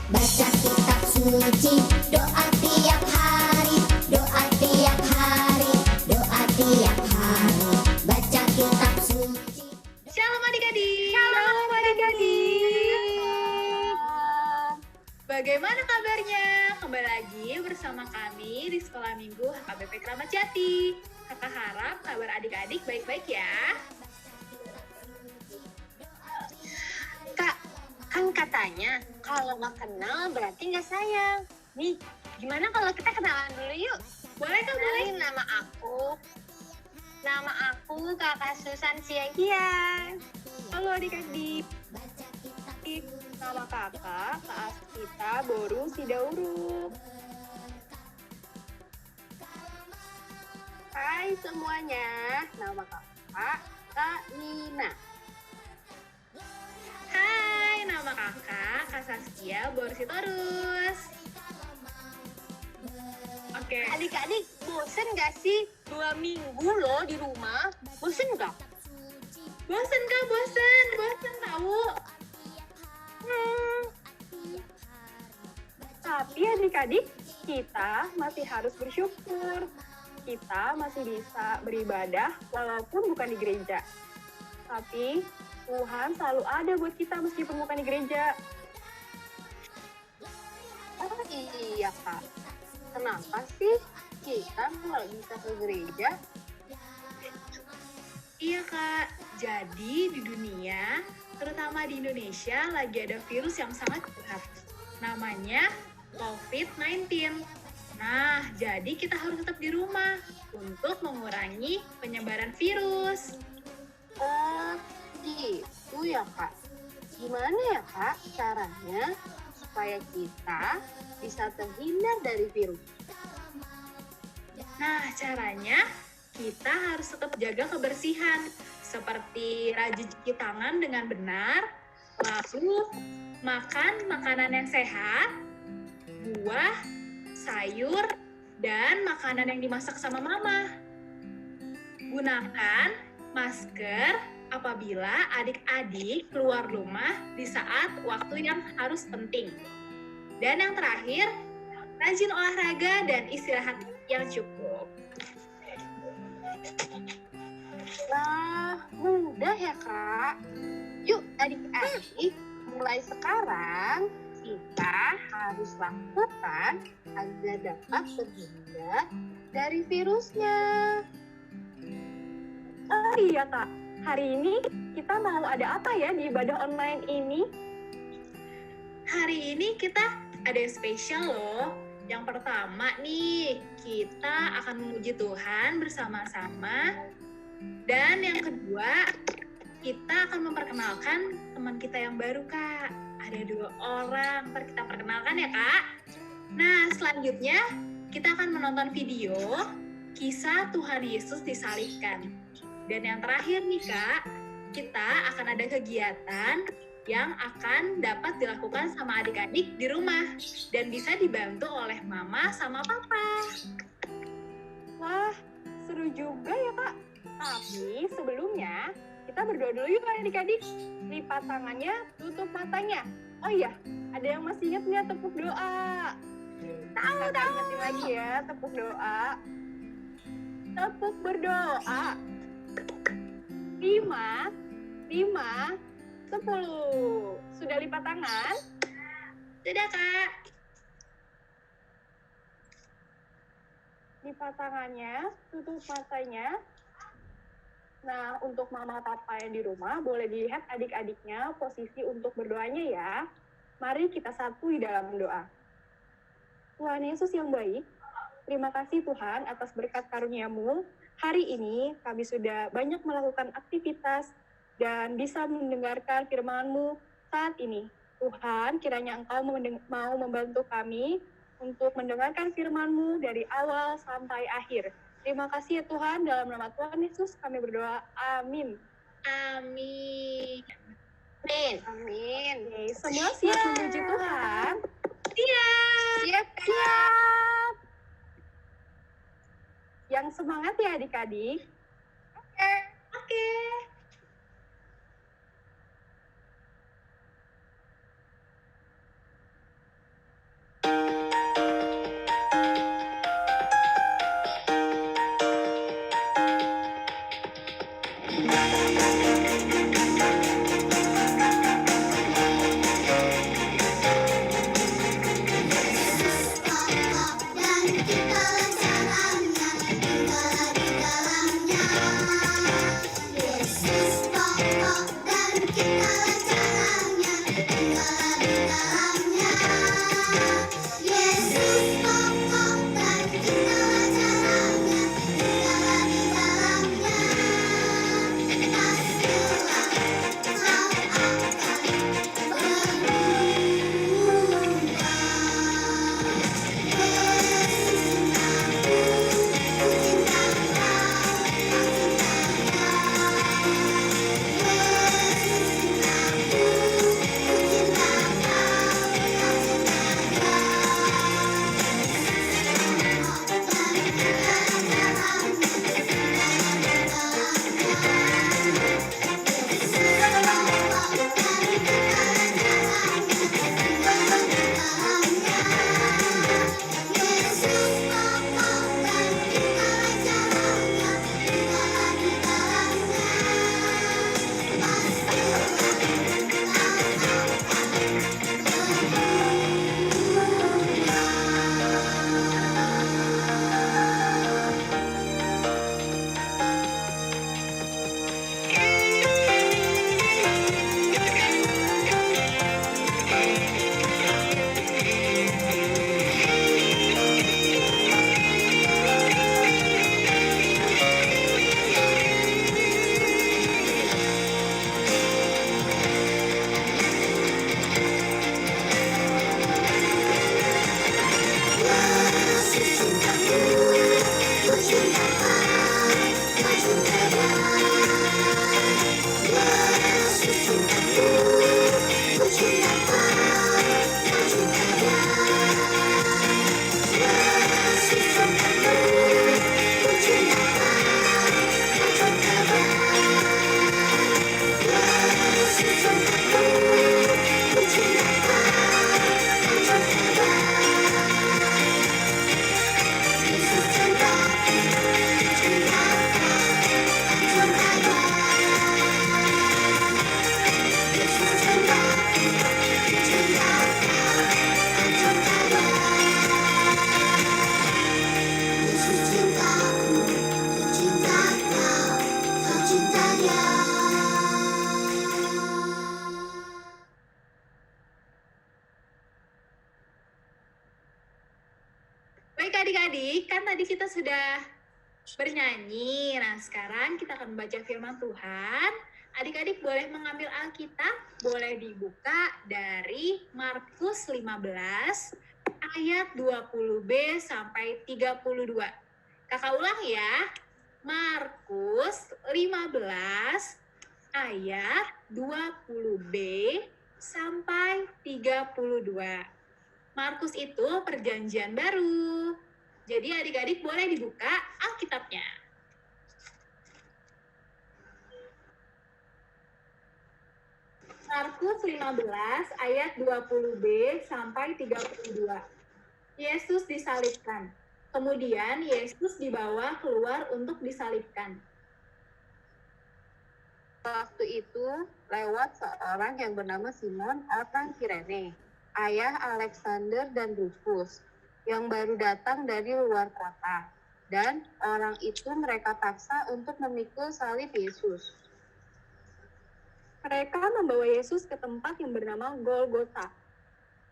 Baca kitab suci, doa tiap hari, doa tiap hari, doa tiap hari. Baca kitab suci. Shalom adik-adik. Shalom adik-adik. Bagaimana kabarnya? Kembali lagi bersama kami di Sekolah Minggu HKBP Kramat Jati. Kakak harap kabar adik-adik baik-baik ya. Kak, kan katanya kalau nggak kenal berarti nggak sayang. Nih, gimana kalau kita kenalan dulu yuk? Boleh Kak, boleh. Kenalin Nama aku Kakak Susan Siagian. Halo adik-adik, nama kakak Kak Askita Boru Sidauruk. Hai semuanya, nama kakak Kak Nina. Hai, nama kakak Kak Saskia Borsitorus. Oke, Adik-adik, bosen nggak sih 2 minggu loh di rumah? Bosen nggak? bosen Kak, bosen tahu. Tapi adik-adik, kita masih harus bersyukur. Kita masih bisa beribadah walaupun bukan di gereja. Tapi Tuhan selalu ada buat kita meskipun bukan di gereja. Oh iya Kak, kenapa sih kita nggak bisa ke gereja? Iya Kak, jadi di dunia, terutama di Indonesia, lagi ada virus yang sangat berat. Namanya COVID-19. Nah, jadi kita harus tetap di rumah untuk mengurangi penyebaran virus. Oh gitu ya Kak. Gimana ya Kak caranya supaya kita bisa terhindar dari virus? Nah, caranya kita harus tetap jaga kebersihan, seperti rajin cuci tangan dengan benar, lalu makan makanan yang sehat, buah, sayur, dan makanan yang dimasak sama mama. Gunakan masker apabila adik-adik keluar rumah di saat waktu yang harus penting. Dan yang terakhir, rajin olahraga dan istirahat yang cukup. Nah, mudah ya Kak. Yuk adik-adik, mulai sekarang kita harus lakukan agar dapat terhindar dari virusnya. Oh iya Kak, hari ini kita mau ada apa ya di ibadah online ini? Hari ini kita ada yang spesial loh. Yang pertama nih, kita akan memuji Tuhan bersama-sama. Dan yang kedua, kita akan memperkenalkan teman kita yang baru Kak. Ada 2 orang, ntar kita perkenalkan ya Kak. Nah, selanjutnya kita akan menonton video kisah Tuhan Yesus disalibkan. Dan yang terakhir nih Kak, kita akan ada kegiatan yang akan dapat dilakukan sama adik-adik di rumah dan bisa dibantu oleh mama sama papa. Wah, seru juga ya Kak. Tapi sebelumnya kita berdoa dulu yuk adik-adik. Lipat tangannya, tutup matanya. Oh iya, ada yang masih ingat nggak tepuk doa? Tahu. Ingetin lagi ya, tepuk doa. Tepuk berdoa. 5, 10. Sudah lipat tangan? Sudah Kak. Lipat tangannya, tutup matanya. Nah, untuk mama papa yang di rumah, boleh dilihat adik-adiknya posisi untuk berdoanya ya. Mari kita satu di dalam doa. Tuhan Yesus yang baik, terima kasih Tuhan atas berkat karunia-Mu. Hari ini kami sudah banyak melakukan aktivitas dan bisa mendengarkan firman-Mu saat ini. Tuhan, kiranya Engkau mau membantu kami untuk mendengarkan firman-Mu dari awal sampai akhir. Terima kasih ya Tuhan, dalam nama Tuhan Yesus kami berdoa. Amin. Amin. Amin. Oke, semua siap memuji Tuhan? Siap. Siap. Yang semangat ya adik-adik. Oke. Baik adik-adik, kan tadi kita sudah bernyanyi. Nah, sekarang kita akan membaca firman Tuhan. Adik-adik boleh mengambil Alkitab, boleh dibuka dari Markus 15 ayat 20b sampai 32. Kakak ulang ya. Markus 15 ayat 20b sampai 32. Markus itu perjanjian baru. Jadi adik-adik boleh dibuka Alkitabnya. Markus 15 ayat 20b sampai 32. Yesus disalibkan. Kemudian Yesus dibawa keluar untuk disalibkan. Waktu itu lewat seorang yang bernama Simon orang Kirene, ayah Alexander dan Rufus, yang baru datang dari luar kota. Dan orang itu mereka paksa untuk memikul salib Yesus. Mereka membawa Yesus ke tempat yang bernama Golgota,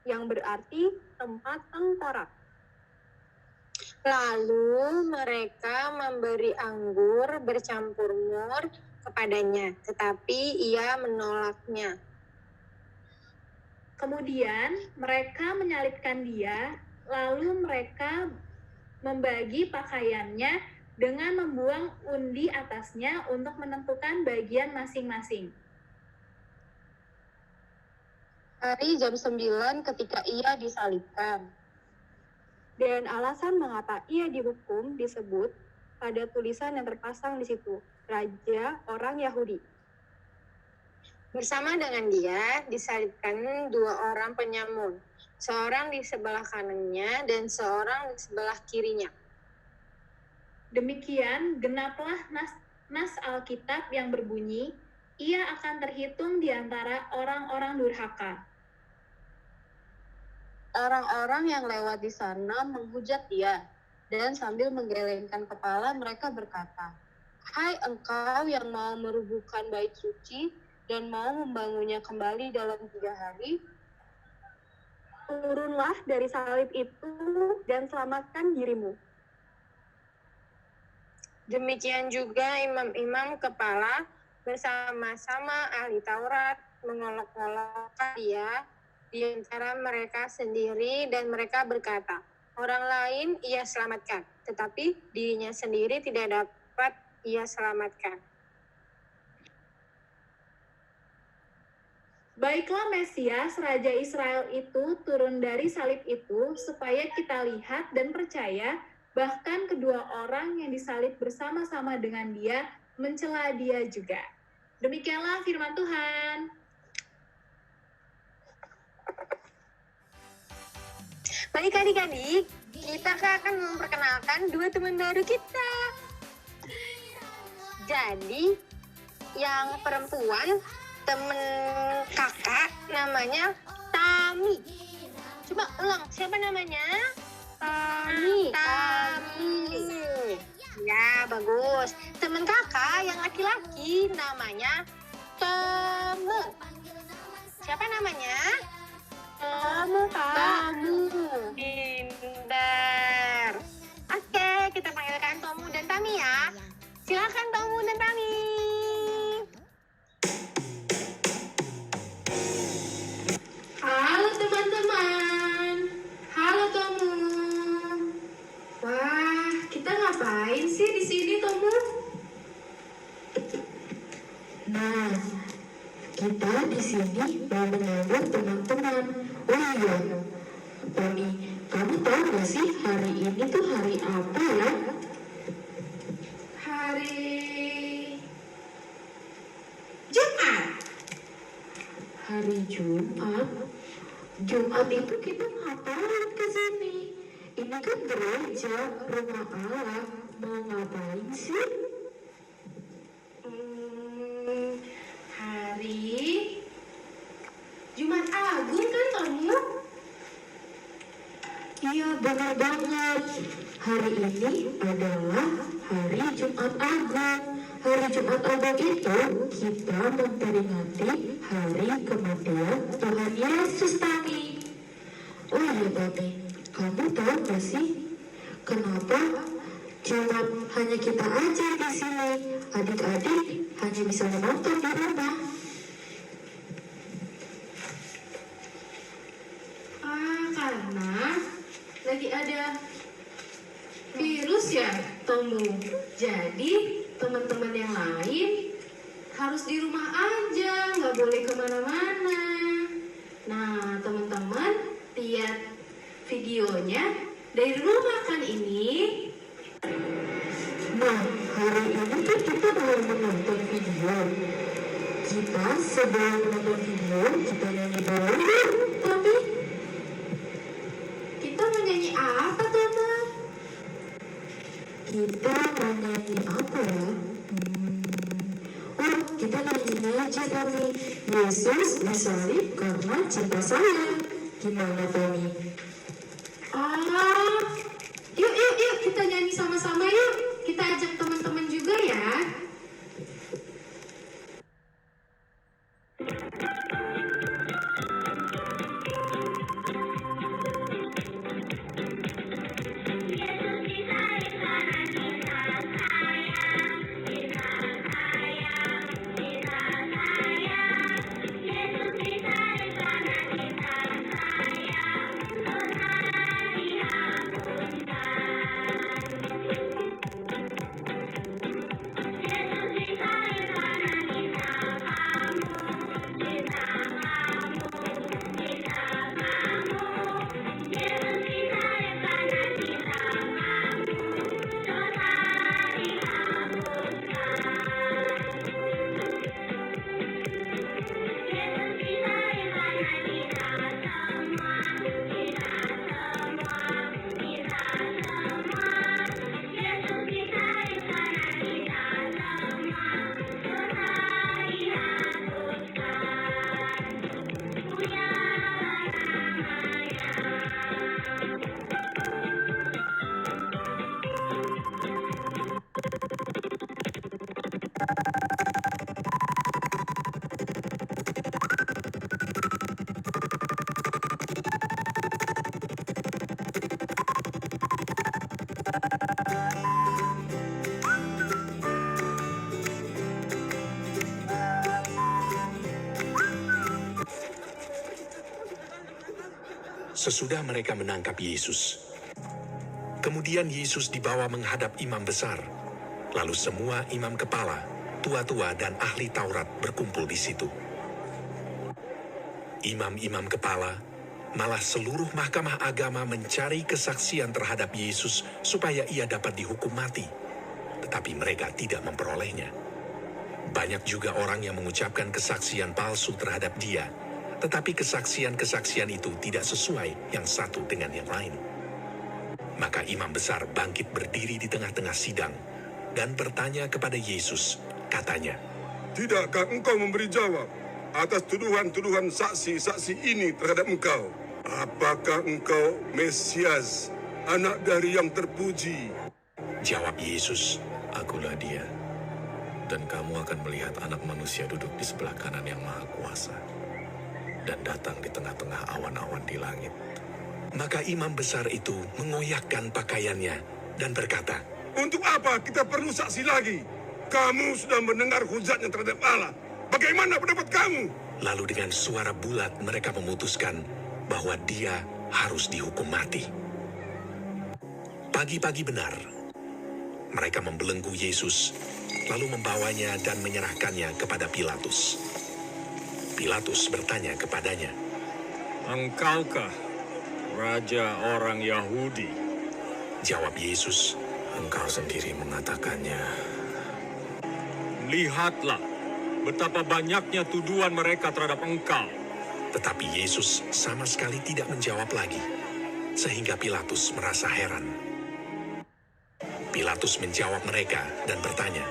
yang berarti tempat tengkorak. Lalu mereka memberi anggur bercampur mur kepadanya, tetapi ia menolaknya. Kemudian mereka menyalibkan dia, lalu mereka membagi pakaiannya dengan membuang undi atasnya untuk menentukan bagian masing-masing. Hari jam 9 ketika ia disalibkan. Dan alasan mengapa ia dihukum disebut pada tulisan yang terpasang di situ, Raja orang Yahudi. Bersama dengan dia disalibkan dua orang penyamun, seorang di sebelah kanannya dan seorang di sebelah kirinya. Demikian genaplah nas Alkitab yang berbunyi, ia akan terhitung di antara orang-orang durhaka. Orang-orang yang lewat di sana menghujat dia, dan sambil menggelengkan kepala mereka berkata, "Hai engkau yang mau merubuhkan bait suci dan mau membangunnya kembali dalam 3 hari, Turunlah dari salib itu dan selamatkan dirimu." Demikian juga imam-imam kepala bersama-sama ahli Taurat mengolok-olokkan dia di antara mereka sendiri, dan mereka berkata, orang lain ia selamatkan, tetapi dirinya sendiri tidak dapat ia selamatkan. Baiklah Mesias, Raja Israel itu turun dari salib itu supaya kita lihat dan percaya, bahkan kedua orang yang disalib bersama-sama dengan dia mencela dia juga. Demikianlah firman Tuhan. Baik adik-adik, kita akan memperkenalkan dua teman baru kita. Jadi, yang perempuan, temen kakak namanya Tami. Coba ulang, siapa namanya? Tami. Ya, bagus. Temen kakak yang laki-laki namanya Tomu. Siapa namanya? Kamu, Kak. Tomu. Pintar. Oke, kita panggilkan Tomu dan Tami ya. Silakan Tomu dan Tami. Halo teman-teman. Halo Tomu. Wah, kita ngapain sih di sini Tomu? Nah, kita di sini mau menyambut teman-teman. Oh iya, Tami, kamu tahu gak sih hari ini tuh hari apa ya? Hari Jumat. Hari Jumat. Jumat itu kita ngapain ke sini? Ini kan gereja, rumah Allah. Mau ngapain sih? Hari Jumat Agung kan Tomu? Iya, benar banget. Hari ini adalah hari Jumat Agung. Hari Jumat Agung itu kita memperingati hari kematian Tuhan Yesus, Tami. Oh iya, Tami, kamu tahu gak sih Kenapa cuma hanya kita aja di sini? Adik-adik hanya bisa menonton di rumah. Karena lagi ada virus ya, Tomu. Jadi teman-teman yang lain harus di rumah aja, nggak boleh kemana-mana. Nah, teman-teman lihat videonya dari rumah kan ini? Nah, hari ini kan kita mau menonton video. Kita sebelum menonton video, kita nyanyi dulu. Tapi kita mau nyanyi apa, teman? Kita mau nyanyi apa ya? Oh, kita nyanyi aja Tommy. Yesus disalib karena cinta saya. Gimana Tommy? Yuk, kita nyanyi sama-sama yuk. Kita ajak teman-teman juga ya. Sesudah mereka menangkap Yesus, kemudian Yesus dibawa menghadap imam besar. Lalu semua imam kepala, tua-tua dan ahli Taurat berkumpul di situ. Imam-imam kepala, malah seluruh mahkamah agama mencari kesaksian terhadap Yesus supaya ia dapat dihukum mati. Tetapi mereka tidak memperolehnya. Banyak juga orang yang mengucapkan kesaksian palsu terhadap dia, tetapi kesaksian-kesaksian itu tidak sesuai yang satu dengan yang lain. Maka imam besar bangkit berdiri di tengah-tengah sidang dan bertanya kepada Yesus, katanya, "Tidakkah engkau memberi jawab atas tuduhan-tuduhan saksi-saksi ini terhadap engkau? Apakah engkau Mesias, anak dari yang terpuji?" Jawab Yesus, "Akulah dia, dan kamu akan melihat anak manusia duduk di sebelah kanan yang maha kuasa, dan datang di tengah-tengah awan-awan di langit." Maka imam besar itu mengoyakkan pakaiannya dan berkata, "Untuk apa kita perlu saksi lagi? Kamu sudah mendengar hujatnya terhadap Allah. Bagaimana pendapat kamu?" Lalu dengan suara bulat mereka memutuskan bahwa dia harus dihukum mati. Pagi-pagi benar, mereka membelenggu Yesus, lalu membawanya dan menyerahkannya kepada Pilatus. Pilatus bertanya kepadanya, "Engkaukah Raja orang Yahudi?" Jawab Yesus, "Engkau sendiri mengatakannya." "Lihatlah betapa banyaknya tuduhan mereka terhadap engkau." Tetapi Yesus sama sekali tidak menjawab lagi, sehingga Pilatus merasa heran. Pilatus menjawab mereka dan bertanya,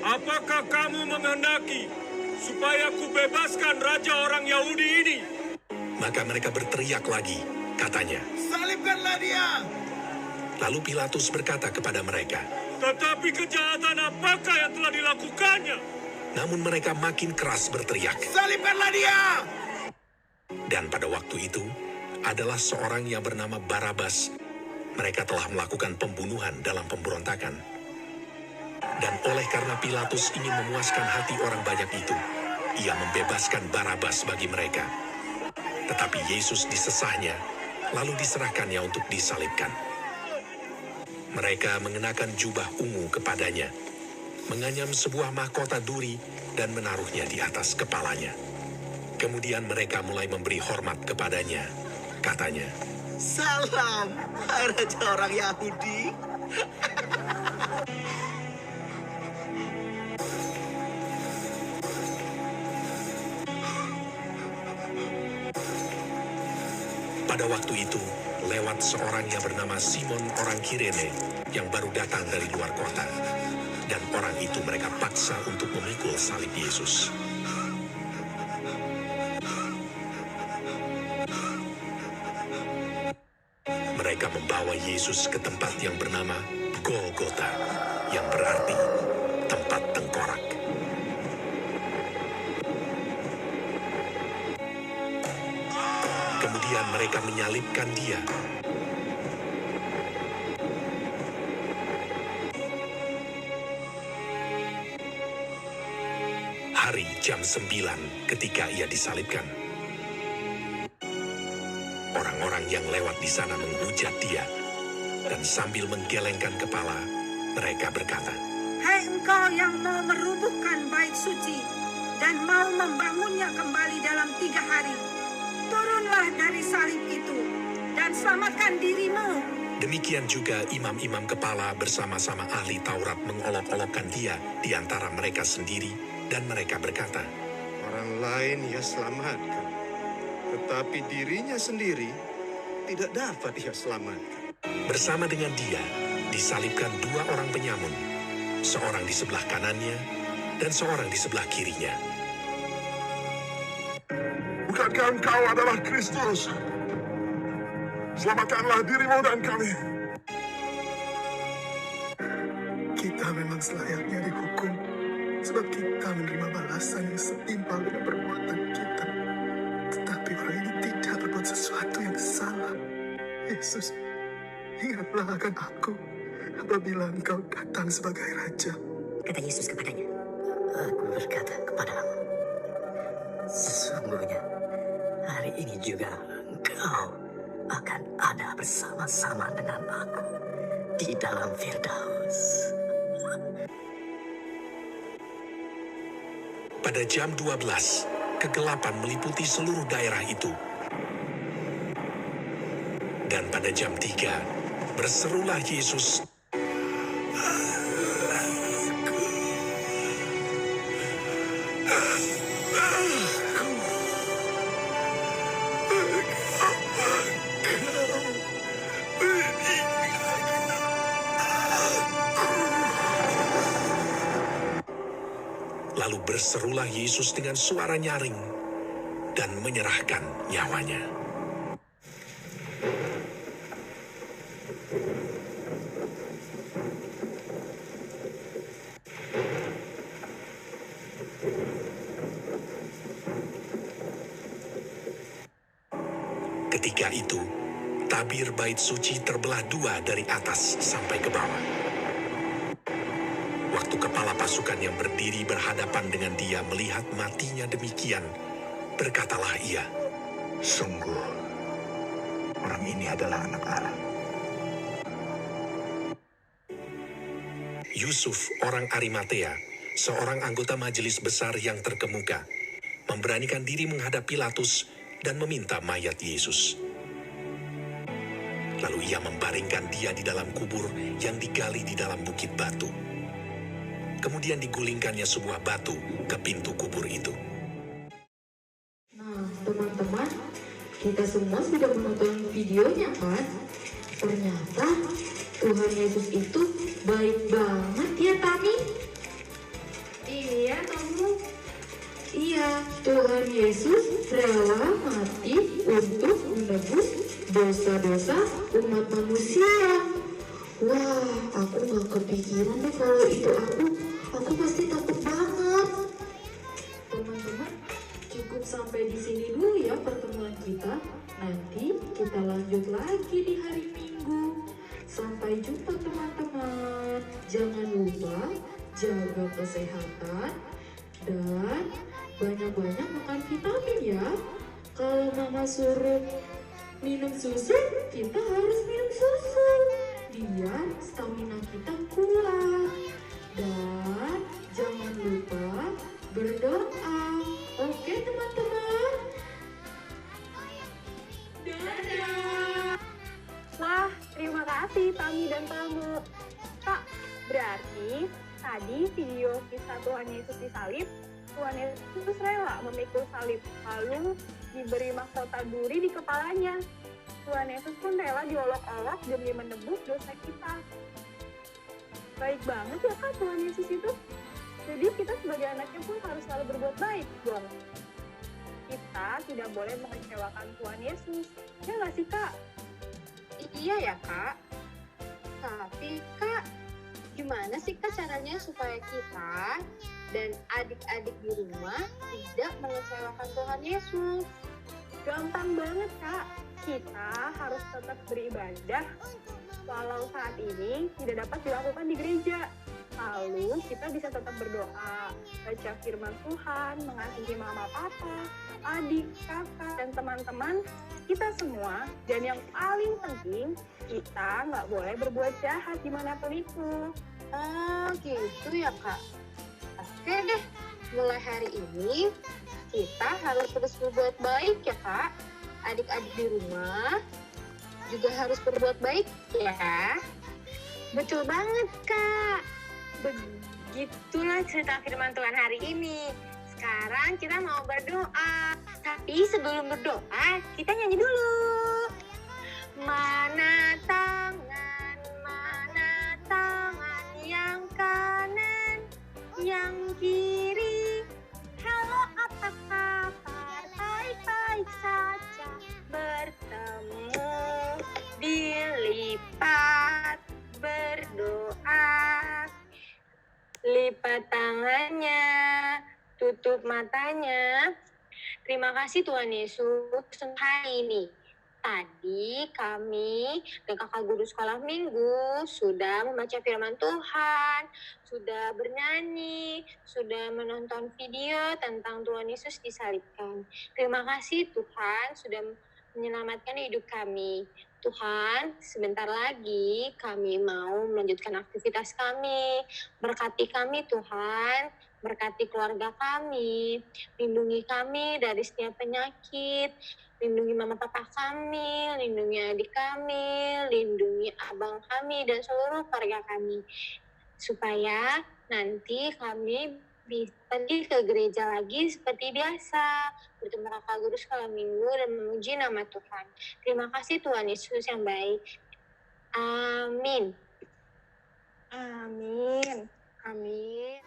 "Apakah kamu menghendaki supaya kubebaskan Raja orang Yahudi ini?" Maka mereka berteriak lagi, katanya, "Salibkanlah dia!" Lalu Pilatus berkata kepada mereka, "Tetapi kejahatan apakah yang telah dilakukannya?" Namun mereka makin keras berteriak. "Salibkanlah dia!" Dan pada waktu itu, adalah seorang yang bernama Barabas. Mereka telah melakukan pembunuhan dalam pemberontakan. Dan oleh karena Pilatus ingin memuaskan hati orang banyak itu, ia membebaskan Barabas bagi mereka. Tetapi Yesus disesahnya, lalu diserahkannya untuk disalibkan. Mereka mengenakan jubah ungu kepadanya, menganyam sebuah mahkota duri dan menaruhnya di atas kepalanya. Kemudian mereka mulai memberi hormat kepadanya. Katanya, "Salam, hai Raja orang Yahudi." pada waktu itu, lewat seorang yang bernama Simon orang Kirene yang baru datang dari luar kota. Dan orang itu mereka paksa untuk memikul salib Yesus. Mereka membawa Yesus ke tempat yang bernama Golgota, yang berarti tempat tengkorak. Kemudian mereka menyalibkan dia. Hari jam 9 ketika ia disalibkan. Orang-orang yang lewat di sana menghujat dia, dan sambil menggelengkan kepala, mereka berkata, "Hai engkau yang mau merubuhkan bait suci dan mau membangunnya kembali dalam 3 hari, turunlah dari salib itu dan selamatkan dirimu." Demikian juga imam-imam kepala bersama-sama ahli Taurat mengolok-olokkan dia di antara mereka sendiri, dan mereka berkata, Orang lain ia selamatkan, tetapi dirinya sendiri tidak dapat ia selamatkan. Bersama dengan dia disalibkan 2 orang penyamun, seorang di sebelah kanannya dan seorang di sebelah kirinya. Bukankah engkau adalah Kristus? Selamatkanlah dirimu dan kami. Kita memang selayaknya dihukum, sebab kita menerima balasan yang setimpal dengan perbuatan kita. Tetapi orang ini tidak berbuat sesuatu yang salah. Yesus, ingatlah akan aku apabila engkau datang sebagai Raja. Kata Yesus kepadanya, "Aku berkata kepadamu, sesungguhnya hari ini juga engkau akan ada bersama-sama dengan aku di dalam Firdaus." Pada jam 12, kegelapan meliputi seluruh daerah itu. Dan pada jam 3, berserulah Yesus, lalu berserulah Yesus dengan suara nyaring dan menyerahkan nyawanya. Ketika itu, tabir bait suci terbelah 2 dari atas sampai ke bawah. Waktu kepala pasukan yang berdiri berhadapan dengan dia melihat matinya demikian, berkatalah ia, Sungguh, orang ini adalah anak Allah. Yusuf, orang Arimatea, seorang anggota majelis besar yang terkemuka, memberanikan diri menghadap Pilatus dan meminta mayat Yesus. Lalu ia membaringkan dia di dalam kubur yang digali di dalam bukit batu. Kemudian digulingkannya sebuah batu ke pintu kubur itu. Nah, teman-teman, kita semua sudah menonton videonya kan? Ternyata Tuhan Yesus itu baik banget ya, Tami? Iya, Tomu. Iya, Tuhan Yesus rela mati untuk menebus dosa-dosa umat manusia. Wah, aku gak kepikiran deh kalau itu aku pasti takut banget. Teman-teman, cukup sampai di sini dulu ya pertemuan kita. Nanti kita lanjut lagi di hari Minggu. Sampai jumpa teman-teman. Jangan lupa jaga kesehatan dan banyak-banyak makan vitamin ya. Kalau mama suruh minum susu, kita harus minum susu biar stamina kita kuat. Dan jangan lupa berdoa. Oke teman-teman? Dadah! Wah, terima kasih Tami dan Tamu. Kak, berarti tadi video kisah Tuhan Yesus disalib, Tuhan Yesus rela memikul salib, lalu diberi mahkota duri di kepalanya. Tuhan Yesus pun rela diolok-olok demi menebus dosa kita. Baik banget ya Kak Tuhan Yesus itu. Jadi kita sebagai anaknya pun harus selalu berbuat baik dong. Kita tidak boleh mengecewakan Tuhan Yesus. Ya nggak sih Kak? Iya ya Kak. Tapi Kak, gimana sih Kak caranya supaya kita dan adik-adik di rumah tidak mengecewakan Tuhan Yesus? Gampang banget Kak. Kita harus tetap beribadah walau saat ini tidak dapat dilakukan di gereja. Lalu kita bisa tetap berdoa, baca firman Tuhan, mengasihi mama papa, adik, kakak, dan teman-teman kita semua. Dan yang paling penting, kita nggak boleh berbuat jahat dimanapun itu. Oh gitu ya Kak. Oke deh, mulai hari ini kita harus terus berbuat baik ya Kak. Adik-adik di rumah juga harus berbuat baik ya. Betul banget Kak. Begitulah cerita firman Tuhan hari ini. Sekarang kita mau berdoa. Tapi sebelum berdoa, kita nyanyi dulu. Mana tangan yang kanan, yang kiri. Halo, apa kabar? Baik-baik saja. Bertemu, dilipat, berdoa. Lipat tangannya, tutup matanya. Terima kasih Tuhan Yesus untuk hari ini. Tadi kami dan kakak guru sekolah minggu sudah membaca firman Tuhan, sudah bernyanyi, sudah menonton video tentang Tuhan Yesus disalibkan. Terima kasih Tuhan sudah menyelamatkan hidup kami. Tuhan, sebentar lagi kami mau melanjutkan aktivitas kami. Berkati kami Tuhan, berkati keluarga kami, lindungi kami dari setiap penyakit, lindungi mama papa kami, lindungi adik kami, lindungi abang kami dan seluruh keluarga kami. Supaya nanti kami bisa pergi ke gereja lagi seperti biasa, bertemu kakak guru sekolah minggu dan memuji nama Tuhan. Terima kasih Tuhan Yesus yang baik. Amin. Amin. Amin.